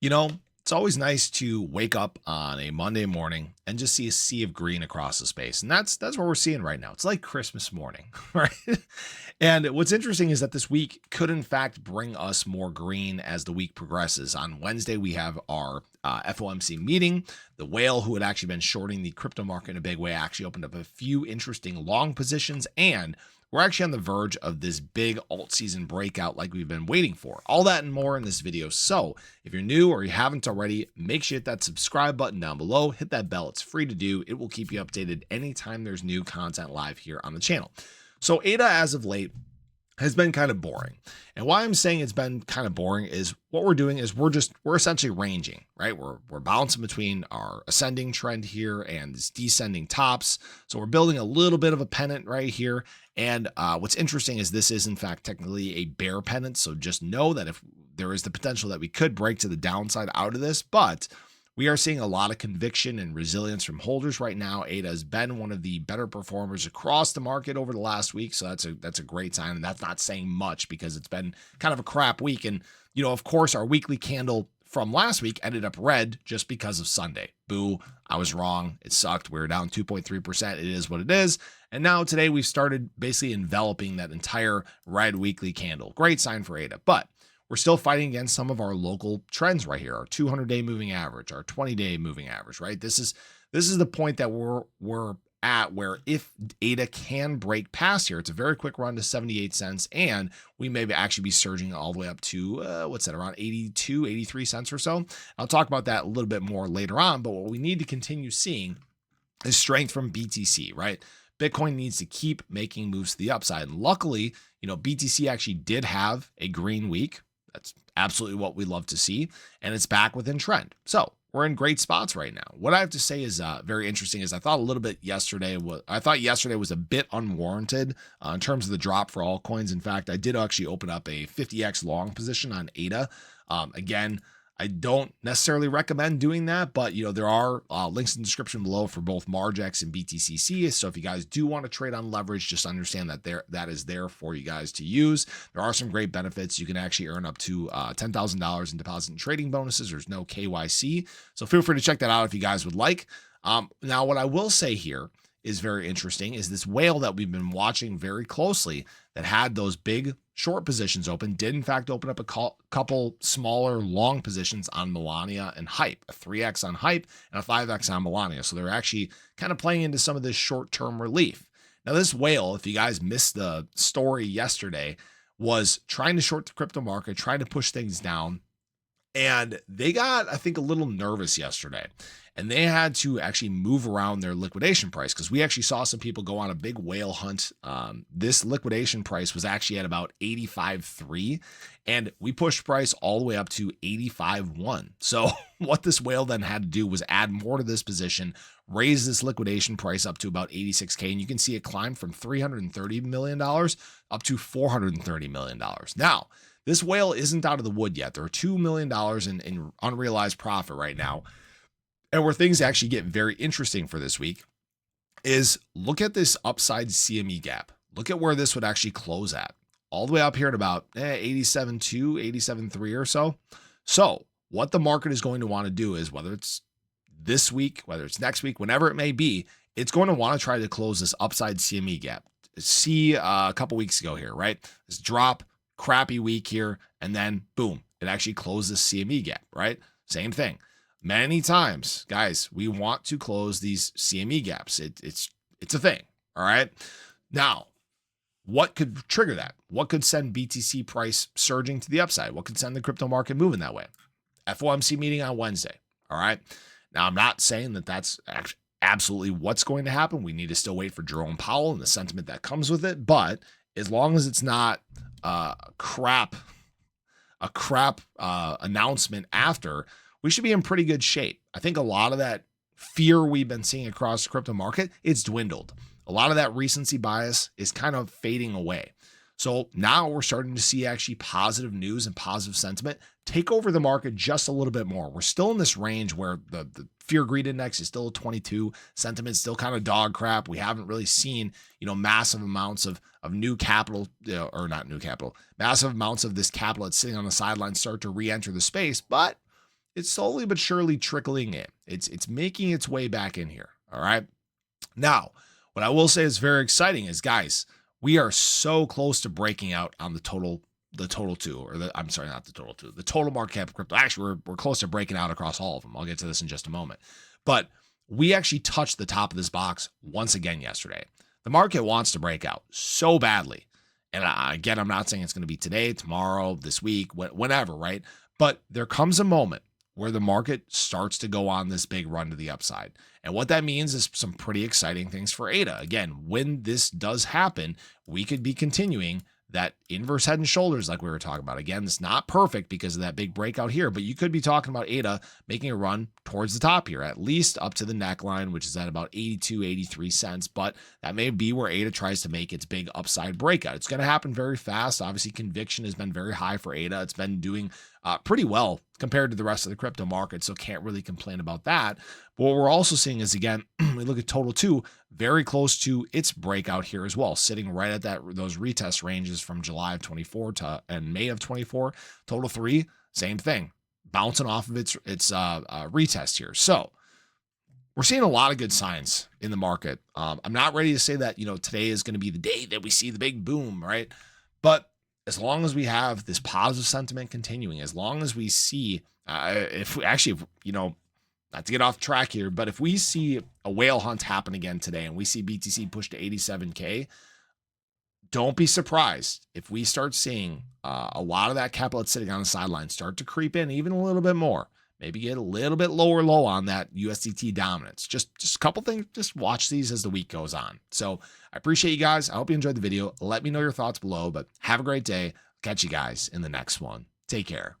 It's always nice to wake up on a Monday morning and just see a sea of green across the space. And that's what we're seeing right now. It's like Christmas morning, right? And what's interesting is that this week could in fact bring us more green as the week progresses. On Wednesday, we have our FOMC meeting. The whale who had actually been shorting the crypto market in a big way actually opened up a few interesting long positions, and we're actually on the verge of this big alt season breakout like we've been waiting for. All that and more in this video. So if you're new or you haven't already, make sure you hit that subscribe button down below, hit that bell. It's free to do. It will keep you updated anytime there's new content live here on the channel. So ADA as of late has been kind of boring. And why I'm saying it's been kind of boring is what we're doing is we're essentially ranging, right? We're bouncing between our ascending trend here and this descending tops. So we're building a little bit of a pennant right here. And what's interesting is this is in fact technically a bear pennant. So just know that if there is the potential that we could break to the downside out of this, but we are seeing a lot of conviction and resilience from holders right now. ADA has been one of the better performers across the market over the last week. So that's a great sign. And that's not saying much because it's been kind of a crap week. And, of course, our weekly candle from last week ended up red just because of Sunday. Boo, I was wrong. It sucked. We were down 2.3%. It is what it is. And now today we've started basically enveloping that entire red weekly candle. Great sign for ADA. But we're still fighting against some of our local trends right here, our 200-day moving average, our 20-day moving average, right? This is the point that we're at where if ADA can break past here, it's a very quick run to 78 cents, and we may actually be surging all the way up to, around 82, 83 cents or so. I'll talk about that a little bit more later on, but what we need to continue seeing is strength from BTC, right? Bitcoin needs to keep making moves to the upside. And luckily, BTC actually did have a green week. That's absolutely what we love to see. And it's back within trend. So we're in great spots right now. What I have to say is very interesting is I thought yesterday was a bit unwarranted in terms of the drop for altcoins. In fact, I did actually open up a 50x long position on ADA. Again, I don't necessarily recommend doing that, but there are links in the description below for both Margex and BTCC. So if you guys do want to trade on leverage, just understand that that is there for you guys to use. There are some great benefits. You can actually earn up to $10,000 in deposit and trading bonuses. There's no KYC. So feel free to check that out if you guys would like. Now, what I will say here is very interesting is this whale that we've been watching very closely that had those big short positions open did in fact open up a couple smaller long positions on Melania and Hype, a 3x on Hype and a 5x on Melania. So they're actually kind of playing into some of this short-term relief. Now this whale, if you guys missed the story yesterday, was trying to short the crypto market, trying to push things down. And they got, I think, a little nervous yesterday. And they had to actually move around their liquidation price because we actually saw some people go on a big whale hunt. This liquidation price was actually at about 85.3, and we pushed price all the way up to 85.1. So what this whale then had to do was add more to this position, raise this liquidation price up to about 86K. And you can see it climb from $330 million up to $430 million. Now, this whale isn't out of the wood yet. There are $2 million in unrealized profit right now. And where things actually get very interesting for this week is look at this upside CME gap. Look at where this would actually close at. All the way up here at about 87.2, 87.3 or so. So what the market is going to want to do is, whether it's this week, whether it's next week, whenever it may be, it's going to want to try to close this upside CME gap. See a couple weeks ago here, right? This drop, crappy week here, and then boom, it actually closes CME gap, right? Same thing. Many times, guys, we want to close these CME gaps. It's a thing, all right? Now, what could trigger that? What could send BTC price surging to the upside? What could send the crypto market moving that way? FOMC meeting on Wednesday, all right? Now, I'm not saying that that's absolutely what's going to happen. We need to still wait for Jerome Powell and the sentiment that comes with it, but as long as it's not a crap announcement after, we should be in pretty good shape. I think a lot of that fear we've been seeing across the crypto market, it's dwindled. A lot of that recency bias is kind of fading away. So now we're starting to see actually positive news and positive sentiment take over the market just a little bit more. We're still in this range where the fear greed index is still 22. Sentiment's still kind of dog crap. We haven't really seen, massive amounts of new capital, or not new capital, massive amounts of this capital that's sitting on the sidelines start to re-enter the space. But it's slowly but surely trickling in. It's making its way back in here. All right. Now, what I will say is very exciting is, guys, we are so close to breaking out on the total two, or I'm sorry, not the total two, the total market cap of crypto. Actually, we're close to breaking out across all of them. I'll get to this in just a moment. But we actually touched the top of this box once again yesterday. The market wants to break out so badly. And again, I'm not saying it's going to be today, tomorrow, this week, whenever, right? But there comes a moment where the market starts to go on this big run to the upside. And what that means is some pretty exciting things for ADA. Again, when this does happen, we could be continuing that inverse head and shoulders like we were talking about. Again, it's not perfect because of that big breakout here, but you could be talking about ADA making a run towards the top here, at least up to the neckline, which is at about 82, 83 cents. But that may be where ADA tries to make its big upside breakout. It's going to happen very fast. Obviously, conviction has been very high for ADA. It's been doing pretty well compared to the rest of the crypto market, so can't really complain about that. But what we're also seeing is, again, we look at total 2, very close to its breakout here as well, sitting right at those retest ranges from July of 24 and May of 24. Total 3, same thing, bouncing off of its retest here. So we're seeing a lot of good signs in the market. I'm not ready to say that today is going to be the day that we see the big boom, right? But as long as we have this positive sentiment continuing, as long as we see, if not to get off track here, but if we see a whale hunt happen again today and we see BTC push to 87K, don't be surprised if we start seeing a lot of that capital that's sitting on the sidelines start to creep in even a little bit more. Maybe get a little bit low on that USDT dominance. Just a couple things. Just watch these as the week goes on. So I appreciate you guys. I hope you enjoyed the video. Let me know your thoughts below, but have a great day. Catch you guys in the next one. Take care.